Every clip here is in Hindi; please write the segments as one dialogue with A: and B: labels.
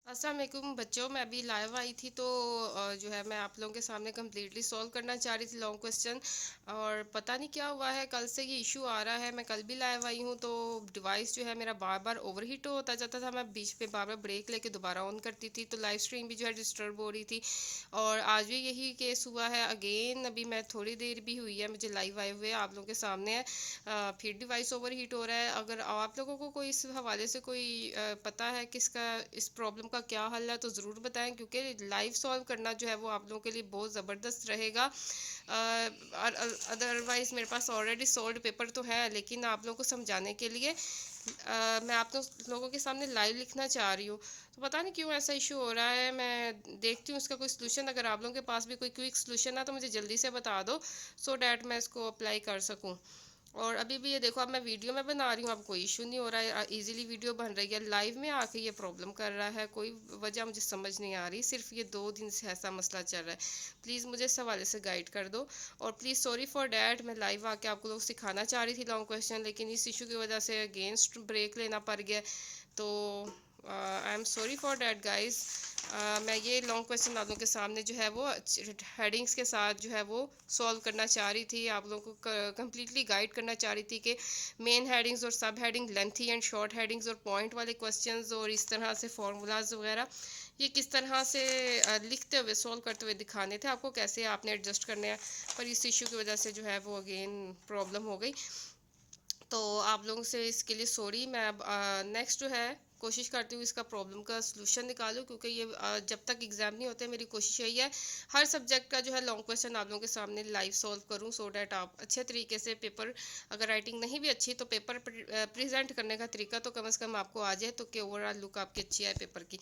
A: अस्सलाम वालेकुम बच्चों, मैं अभी लाइव आई थी तो जो है मैं आप लोगों के सामने कम्प्लीटली सॉल्व करना चाह रही थी लॉन्ग क्वेश्चन। और पता नहीं क्या हुआ है, कल से ये इशू आ रहा है। मैं कल भी लाइव आई हूँ तो डिवाइस जो है मेरा बार बार ओवरहीट होता जाता था। मैं बीच पे बार बार ब्रेक लेके दोबारा ऑन करती थी तो लाइव स्ट्रीम भी जो है डिस्टर्ब हो रही थी। और आज भी यही केस हुआ है अगेन। अभी मैं थोड़ी देर भी हुई है मुझे लाइव आए हुए, आप लोगों के सामने है। फिर डिवाइस ओवर हीट हो रहा है। अगर आप लोगों को कोई इस हवाले से कोई पता है कि इसका इस प्रॉब्लम का क्या हल है तो ज़रूर बताएं, क्योंकि लाइव सॉल्व करना जो है वो आप लोगों के लिए बहुत ज़बरदस्त रहेगा। और अदरवाइज़ मेरे पास ऑलरेडी सॉल्व पेपर तो है, लेकिन आप लोगों को समझाने के लिए मैं आप लोगों के सामने लाइव लिखना चाह रही हूँ। तो पता नहीं क्यों ऐसा इशू हो रहा है। मैं देखती हूँ इसका कोई सलूशन। अगर आप लोगों के पास भी कोई क्विक सलूशन है तो मुझे जल्दी से बता दो, सो डैट मैं इसको अप्लाई कर सकूँ। और अभी भी ये देखो, अब मैं वीडियो में बना रही हूँ, अब कोई इशू नहीं हो रहा है, इजीली वीडियो बन रही है। लाइव में आके ये प्रॉब्लम कर रहा है, कोई वजह मुझे समझ नहीं आ रही। सिर्फ ये 2 दिन से ऐसा मसला चल रहा है। प्लीज़ मुझे इस हवाले से गाइड कर दो। और प्लीज़ सॉरी फॉर डैट, मैं लाइव आके आपको लोग सिखाना चाह रही थी लॉन्ग क्वेश्चन, लेकिन इस इशू की वजह से अगेंस्ट ब्रेक लेना पड़ गया। तो I am sorry for that guys. मैं ये लॉन्ग क्वेश्चन आप लोगों के सामने जो है वो हेडिंग्स के साथ जो है वो सॉल्व करना चाह रही थी, आप लोगों को कम्प्लीटली गाइड करना चाह रही थी कि मेन हेडिंग्स और सब heading, lengthy and short headings और पॉइंट वाले क्वेश्चंस और इस तरह से फार्मूलाज वगैरह ये किस तरह से लिखते हुए सॉल्व करते हुए दिखाने थे आपको, कैसे आपने एडजस्ट करने हैं। पर इस इशू की वजह से जो है वो अगेन प्रॉब्लम हो गई। तो आप लोगों से इसके लिए सॉरी। मैं अब नेक्स्ट जो है कोशिश करती हूँ इसका प्रॉब्लम का सलूशन निकालूं, क्योंकि ये जब तक एग्ज़ाम नहीं होते मेरी कोशिश यही है हर सब्जेक्ट का जो है लॉन्ग क्वेश्चन आप लोगों के सामने लाइव सॉल्व करूँ, सो डैट आप अच्छे तरीके से पेपर, अगर राइटिंग नहीं भी अच्छी तो पेपर प्रेजेंट करने का तरीका तो कम से कम आपको आ जाए, तो कि ओवरऑल लुक आपकी अच्छी आए पेपर की।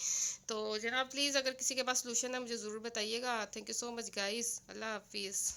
A: तो जनाब प्लीज़ अगर किसी के पास सलूशन है मुझे ज़रूर बताइएगा। Thank you so much guys, अल्लाह हाफिज़।